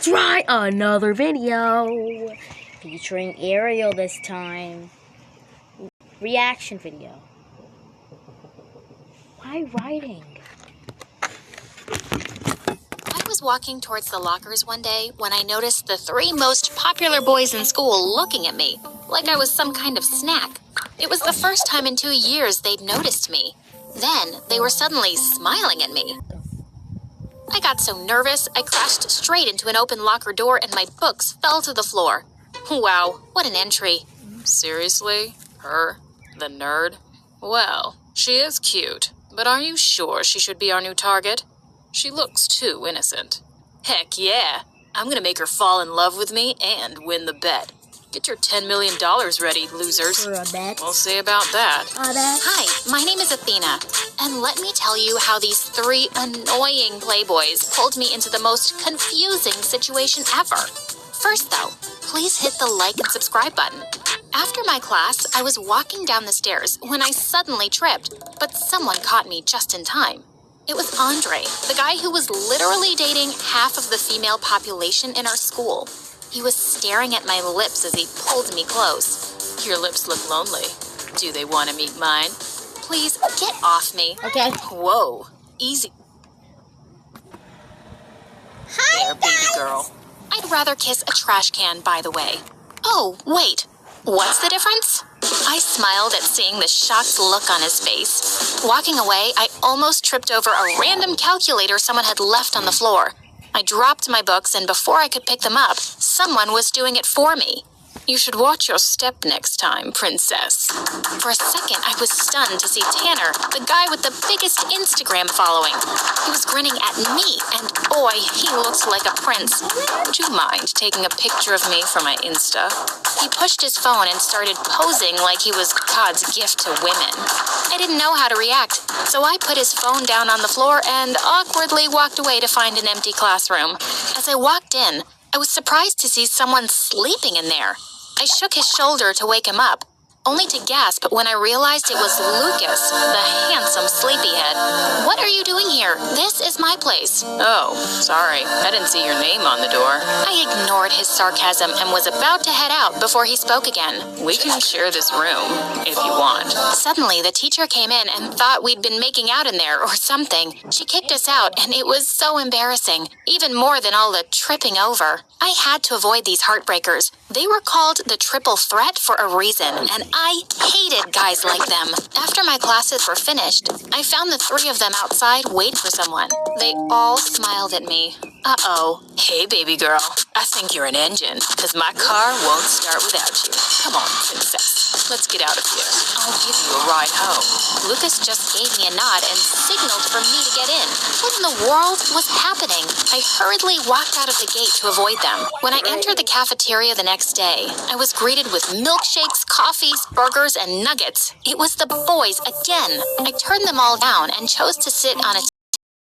try another video featuring Ariel this time. Reaction video. Why writing? I was walking towards the lockers one day when I noticed the 3 most popular boys in school looking at me like I was some kind of snack. It was the first time in 2 years they'd noticed me. Then they were suddenly smiling at me. I got so nervous, I crashed straight into an open locker door and my books fell to the floor. Wow, what an entry. Seriously? Her? The nerd? Well, she is cute, but are you sure she should be our new target? She looks too innocent. Heck yeah, I'm gonna make her fall in love with me and win the bet. Get your $10 million ready, losers. For a bet? We'll see about that. Hi, my name is Athena, and let me tell you how these 3 annoying playboys pulled me into the most confusing situation ever. First though, please hit the like and subscribe button. After my class, I was walking down the stairs when I suddenly tripped, but someone caught me just in time. It was Andre, the guy who was literally dating half of the female population in our school. He was staring at my lips as he pulled me close. Your lips look lonely. Do they want to meet mine? Please, get off me. Okay. Whoa, easy. Hi, there, baby girl. I'd rather kiss a trash can, by the way. Oh, wait. What's the difference? I smiled at seeing the shocked look on his face. Walking away, I almost tripped over a random calculator someone had left on the floor. I dropped my books, and before I could pick them up, someone was doing it for me. You should watch your step next time, princess. For a second, I was stunned to see Tanner, the guy with the biggest Instagram following. He was grinning at me, and boy, he looked like a prince. Would you mind taking a picture of me for my Insta? He pushed his phone and started posing like he was God's gift to women. I didn't know how to react, so I put his phone down on the floor and awkwardly walked away to find an empty classroom. As I walked in, I was surprised to see someone sleeping in there. I shook his shoulder to wake him up, only to gasp when I realized it was Lucas, the handsome sleepyhead. What are you doing here? This is my place. Oh, sorry. I didn't see your name on the door. I ignored his sarcasm and was about to head out before he spoke again. We can share this room, if you want. Suddenly, the teacher came in and thought we'd been making out in there or something. She kicked us out, and it was so embarrassing, even more than all the tripping over. I had to avoid these heartbreakers. They were called the triple threat for a reason, and I hated guys like them. After my classes were finished, I found the 3 of them outside waiting for someone. They all smiled at me. Uh-oh. Hey, baby girl. I think you're an engine, because my car won't start without you. Come on, princess. Let's get out of here. I'll give you a ride home. Lucas just gave me a nod and signaled for me to get in. What in the world was happening? I hurriedly walked out of the gate to avoid them. When I entered the cafeteria the next day, I was greeted with milkshakes, coffees, burgers, and nuggets. It was the boys again. I turned them all down and chose to sit on a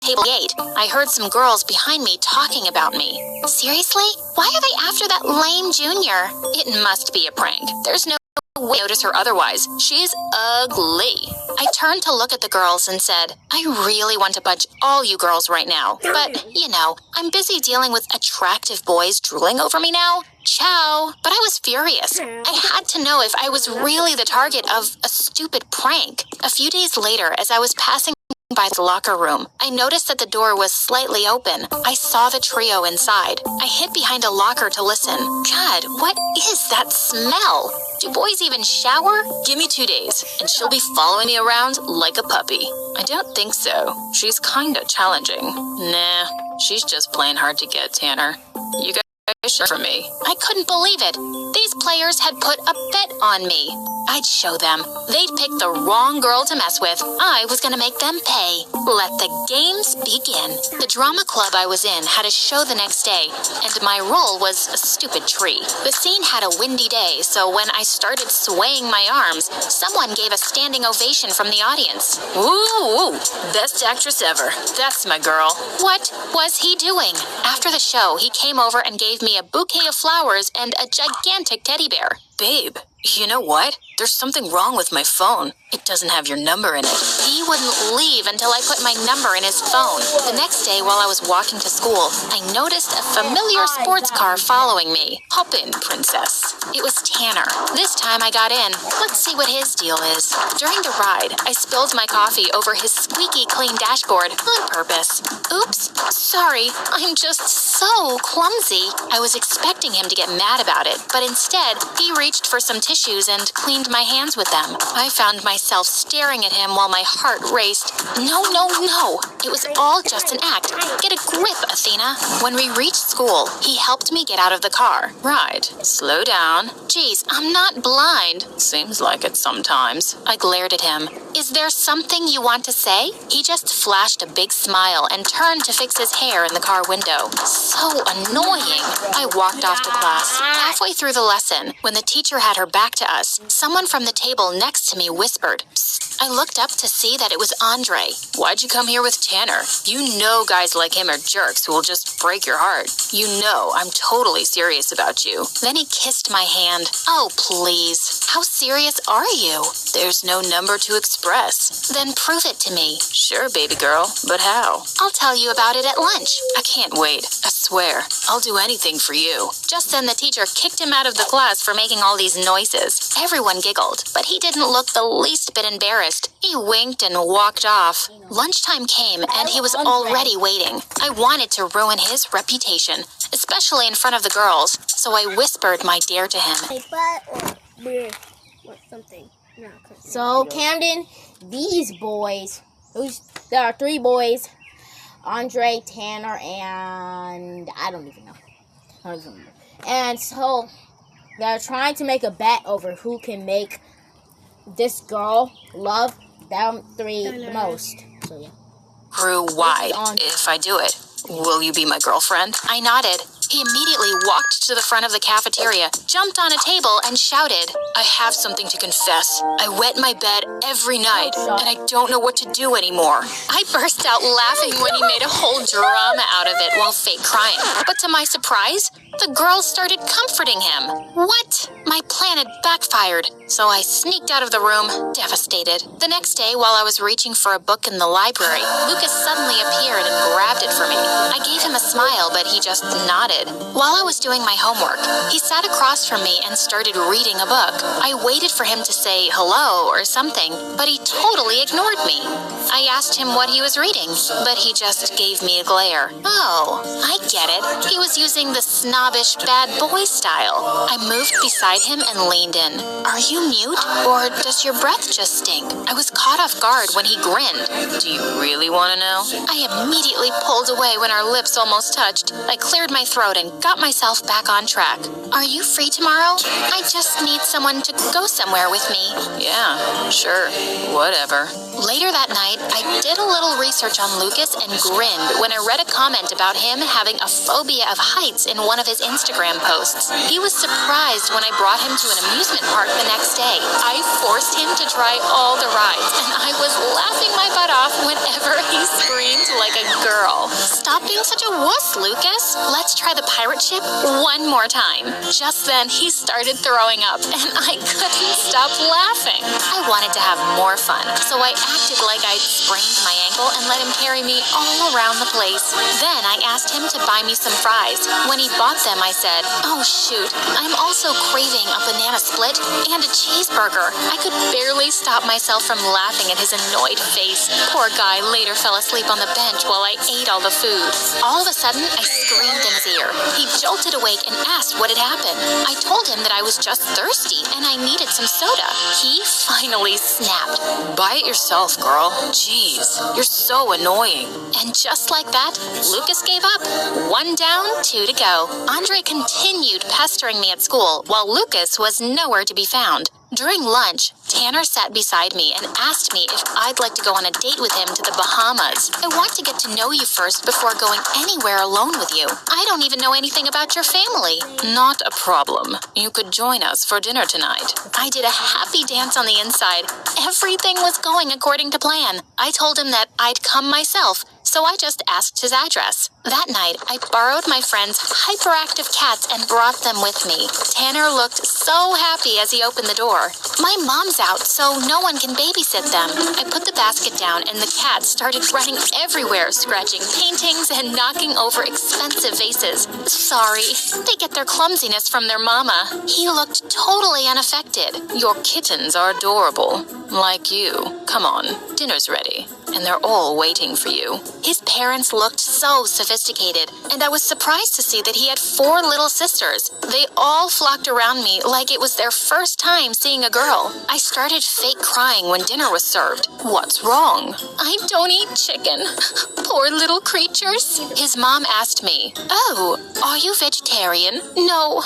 table 8. I heard some girls behind me talking about me. Seriously? Why are they after that lame junior? It must be a prank. There's no way to notice her otherwise. She's ugly. I turned to look at the girls and said, I really want to punch all you girls right now. But, you know, I'm busy dealing with attractive boys drooling over me now. Ciao. But I was furious. I had to know if I was really the target of a stupid prank. A few days later, as I was passing by the locker room, I noticed that the door was slightly open. I saw the trio inside. I hid behind a locker to listen. God, what is that smell? Do boys even shower? Give me 2 days, and she'll be following me around like a puppy. I don't think so. She's kinda challenging. Nah, she's just playing hard to get, Tanner. You guys sure for me. I couldn't believe it. These players had put a bet on me. I'd show them. They'd picked the wrong girl to mess with. I was gonna make them pay. Let the games begin. The drama club I was in had a show the next day, and my role was a stupid tree. The scene had a windy day, so when I started swaying my arms, someone gave a standing ovation from the audience. Ooh, best actress ever. That's my girl. What was he doing? After the show, he came over and gave me a bouquet of flowers and a gigantic romantic teddy bear. Babe, you know what? There's something wrong with my phone. It doesn't have your number in it. He wouldn't leave until I put my number in his phone. The next day, while I was walking to school, I noticed a familiar sports car following me. Hop in, princess. It was Tanner. This time I got in. Let's see what his deal is. During the ride, I spilled my coffee over his squeaky clean dashboard on purpose. Oops, sorry. I'm just so clumsy. I was expecting him to get mad about it, but instead, he reached for some tissues and cleaned my hands with them. I found myself staring at him while my heart raced. No, no, no. It was all just an act. Get a grip, Athena. When we reached school, he helped me get out of the car. Right. Slow down. Geez, I'm not blind. Seems like it sometimes. I glared at him. Is there something you want to say? He just flashed a big smile and turned to fix his hair in the car window. So annoying. I walked off to class. Halfway through the lesson, when the teacher had her back to us, someone from the table next to me whispered, "Psst." I looked up to see that it was Andre. Why'd you come here with Tanner? You know guys like him are jerks who will just break your heart. You know I'm totally serious about you. Then he kissed my hand. Oh, please. How serious are you? There's no number to express. Then prove it to me. Sure, baby girl, but how? I'll tell you about it at lunch. I can't wait. I swear. I'll do anything for you. Just then the teacher kicked him out of the class for making all these noises. Everyone giggled, but he didn't look the least bit embarrassed. He winked and walked off. Lunchtime came and he was already waiting. I wanted to ruin his reputation, especially in front of the girls, so I whispered my dare to him. So, Camden, these boys, there are 3 boys, Andre, Tanner, and I don't even know. And so, they're trying to make a bet over who can make this girl love them 3 the most. So, yeah. Grew wide. If I do it, will you be my girlfriend? I nodded. He immediately walked to the front of the cafeteria, jumped on a table, and shouted, I have something to confess. I wet my bed every night, and I don't know what to do anymore. I burst out laughing when he made a whole drama out of it while fake crying. But to my surprise, the girls started comforting him. What? My plan had backfired, so I sneaked out of the room, devastated. The next day, while I was reaching for a book in the library, Lucas suddenly appeared and grabbed it for me. I gave him a smile, but he just nodded. While I was doing my homework, he sat across from me and started reading a book. I waited for him to say hello or something, but he totally ignored me. I asked him what he was reading, but he just gave me a glare. Oh, I get it. He was using the snobbish bad boy style. I moved beside him and leaned in. Are you mute, or does your breath just stink? I was caught off guard when he grinned. Do you really want to know? I immediately pulled away when our lips almost touched. I cleared my throat and got myself back on track. Are you free tomorrow? I just need someone to go somewhere with me. Yeah, sure. Whatever. Later that night, I did a little research on Lucas and grinned when I read a comment about him having a phobia of heights in one of his Instagram posts. He was surprised when I brought him to an amusement park the next day. I forced him to try all the rides, and I was laughing my butt off whenever he screamed like a girl. Stop being such a wuss, Lucas. Let's try the pirate ship one more time. Just then, he started throwing up, and I couldn't stop laughing. I wanted to have more fun, so I acted like I'd sprained my ankle and let him carry me all around the place. Then I asked him to buy me some fries. When he bought them, I said, oh shoot, I'm also craving a banana split and a cheeseburger. I could barely stop myself from laughing at his annoyed face. Poor guy later fell asleep on the bench while I ate all the food. All of a sudden, I screamed in his ear. He jolted awake and asked what had happened. I told him that I was just thirsty and I needed some soda. He finally snapped. Buy it yourself, girl. Jeez, you're so annoying. And just like that, Lucas gave up. 1 down, 2 to go. Andre continued pestering me at school while Lucas was nowhere to be found. During lunch, Tanner sat beside me and asked me if I'd like to go on a date with him to the Bahamas. I want to get to know you first before going anywhere alone with you. I don't even know anything about your family. Not a problem. You could join us for dinner tonight. I did a happy dance on the inside. Everything was going according to plan. I told him that I'd come myself, so I just asked his address. That night, I borrowed my friend's hyperactive cats and brought them with me. Tanner looked so happy as he opened the door. My mom's out, so no one can babysit them. I put the basket down and the cats started running everywhere, scratching paintings and knocking over expensive vases. Sorry, they get their clumsiness from their mama. He looked totally unaffected. Your kittens are adorable. Like you. Come on, dinner's ready. And they're all waiting for you. His parents looked so sophisticated, and I was surprised to see that he had 4 little sisters. They all flocked around me like it was their first time seeing a girl. I started fake crying when dinner was served. What's wrong? I don't eat chicken. Poor little creatures. His mom asked me, "Oh, are you vegetarian?" "No,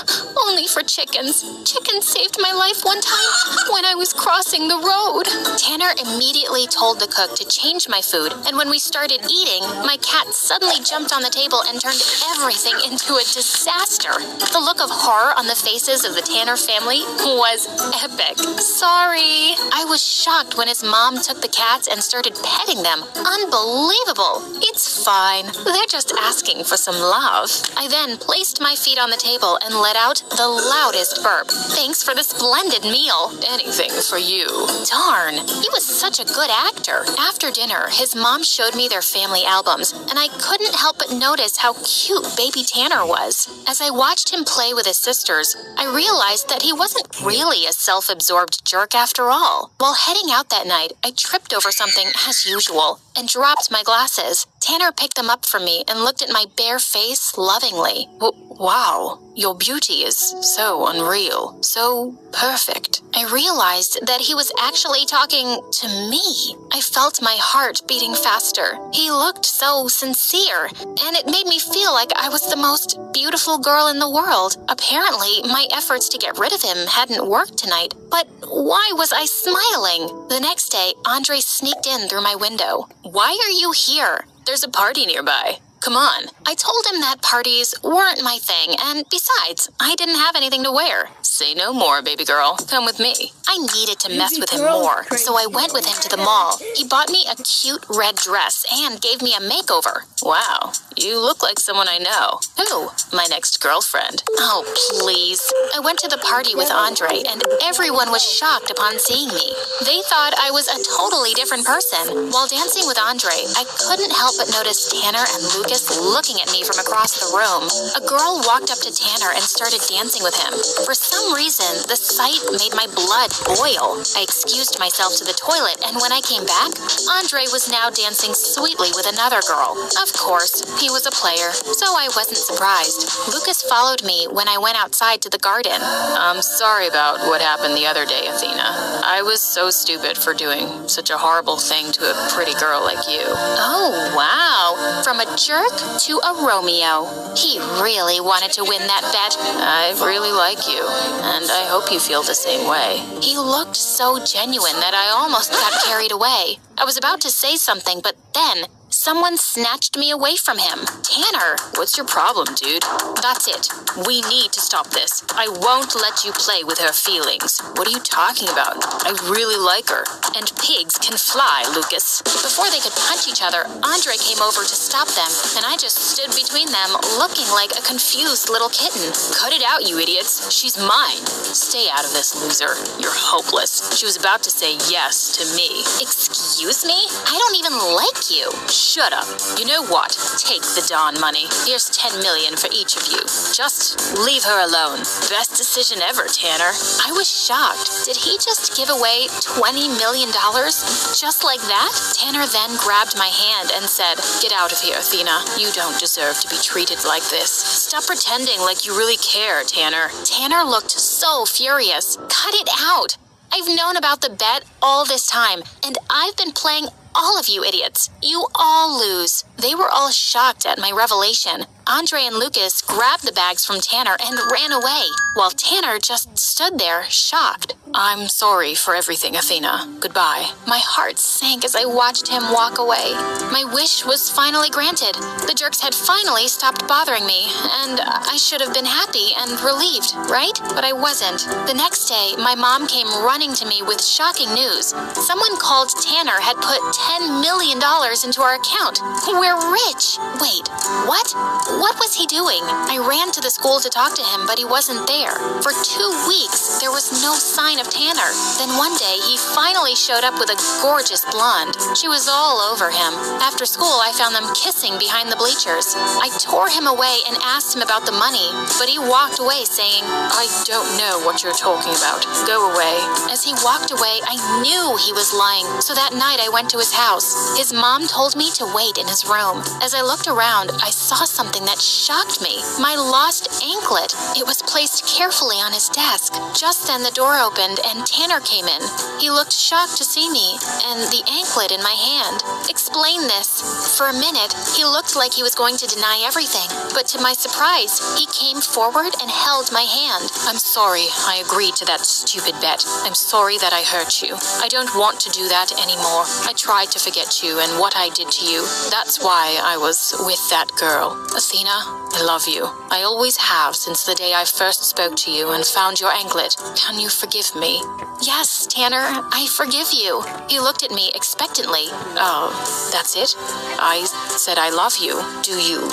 only for chickens. Chickens saved my life one time when I was crossing the road." Tanner immediately told the cook to change my food, and when we started eating, my cat suddenly jumped on the table and turned everything into a disaster. The look of horror on the faces of the Tanner family was epic. Sorry. I was shocked when his mom took the cats and started petting them. Unbelievable. It's fine. They're just asking for some love. I then placed my feet on the table and let out the loudest burp. Thanks for the splendid meal. Anything for you. Darn, he was such a good actor. After dinner, his mom showed me their family albums, and I couldn't help but notice how cute baby Tanner was. As I watched him play with his sisters, I realized that he wasn't really a self-absorbed jerk after all. While heading out that night, I tripped over something as usual and dropped my glasses. Tanner picked them up for me and looked at my bare face lovingly. Wow, your beauty is so unreal, so perfect. I realized that he was actually talking to me. I felt my heart beating faster. He looked so sincere, and it made me feel like I was the most beautiful girl in the world. Apparently, my efforts to get rid of him hadn't worked tonight, but why was I smiling? The next day, Andre sneaked in through my window. Why are you here? There's a party nearby. Come on. I told him that parties weren't my thing, and besides, I didn't have anything to wear. Say no more, baby girl. Come with me. I needed to mess with him more, so I went with him to the mall. He bought me a cute red dress and gave me a makeover. Wow, you look like someone I know. Who? My next girlfriend. Oh, please. I went to the party with Andre, and everyone was shocked upon seeing me. They thought I was a totally different person. While dancing with Andre, I couldn't help but notice Tanner and Lucas looking at me from across the room. A girl walked up to Tanner and started dancing with him. For some reason, the sight made my blood boil. I excused myself to the toilet, and when I came back, Andre was now dancing sweetly with another girl. Of course, he was a player, so I wasn't surprised. Lucas followed me when I went outside to the garden. I'm sorry about what happened the other day, Athena. I was so stupid for doing such a horrible thing to a pretty girl like you. Oh, wow. From a jerk to a Romeo. He really wanted to win that bet. I really like you, and I hope you feel the same way. He looked so genuine that I almost got carried away. I was about to say something, but then someone snatched me away from him. Tanner, what's your problem, dude? That's it. We need to stop this. I won't let you play with her feelings. What are you talking about? I really like her. And pigs can fly, Lucas. Before they could punch each other, Andre came over to stop them, and I just stood between them, looking like a confused little kitten. Cut it out, you idiots. She's mine. Stay out of this, loser. You're hopeless. She was about to say yes to me. Excuse me? I don't even like you. Shut up. You know what? Take the Dawn money. Here's 10 million for each of you. Just leave her alone. Best decision ever, Tanner. I was shocked. Did he just give away $20 million? Just like that? Tanner then grabbed my hand and said, "Get out of here, Athena. You don't deserve to be treated like this. Stop pretending like you really care, Tanner." Tanner looked so furious. Cut it out. I've known about the bet all this time, and I've been playing all of you idiots. You all lose. They were all shocked at my revelation. Andre and Lucas grabbed the bags from Tanner and ran away, while Tanner just stood there, shocked. I'm sorry for everything, Athena. Goodbye. My heart sank as I watched him walk away. My wish was finally granted. The jerks had finally stopped bothering me, and I should have been happy and relieved, right? But I wasn't. The next day, my mom came running to me with shocking news. Someone called Tanner had put $10 million into our account. We're rich. Wait, what? What was he doing? I ran to the school to talk to him, but he wasn't there. For 2 weeks, there was no sign of Tanner. Then one day, he finally showed up with a gorgeous blonde. She was all over him. After school, I found them kissing behind the bleachers. I tore him away and asked him about the money, but he walked away saying, I don't know what you're talking about. Go away. As he walked away, I knew he was lying, so that night I went to his house. His mom told me to wait in his room. As I looked around, I saw something that shocked me. My lost anklet. It was placed carefully on his desk. Just then the door opened and Tanner came in. He looked shocked to see me and the anklet in my hand. Explain this. For a minute, he looked like he was going to deny everything, but to my surprise, he came forward and held my hand. I'm sorry I agreed to that stupid bet. I'm sorry that I hurt you. I don't want to do that anymore. I tried to forget you and what I did to you. That's why I was with that girl. Athena, I love you. I always have since the day I first spoke to you and found your anklet. Can you forgive me? Yes, Tanner, I forgive you. He looked at me expectantly. Oh, that's it? I said I love you. Do you,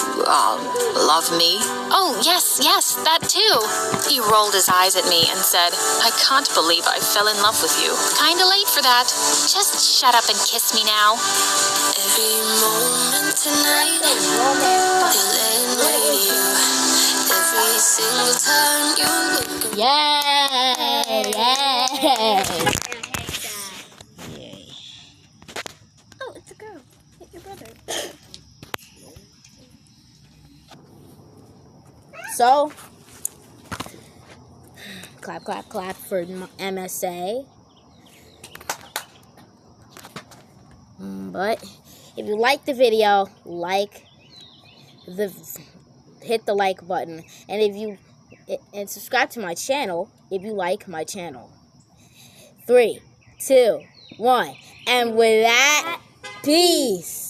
love me? Oh, yes, that too. He rolled his eyes at me and said, I can't believe I fell in love with you. Kinda late for that. Just shut up and kiss me now. Every moment tonight, every single time you look. Yay! Oh, it's a girl. It's your brother. So, clap, clap, clap for MSA. But if you like the video, hit the like button, and subscribe to my channel if you like my channel. 3, 2, 1, and with that, peace.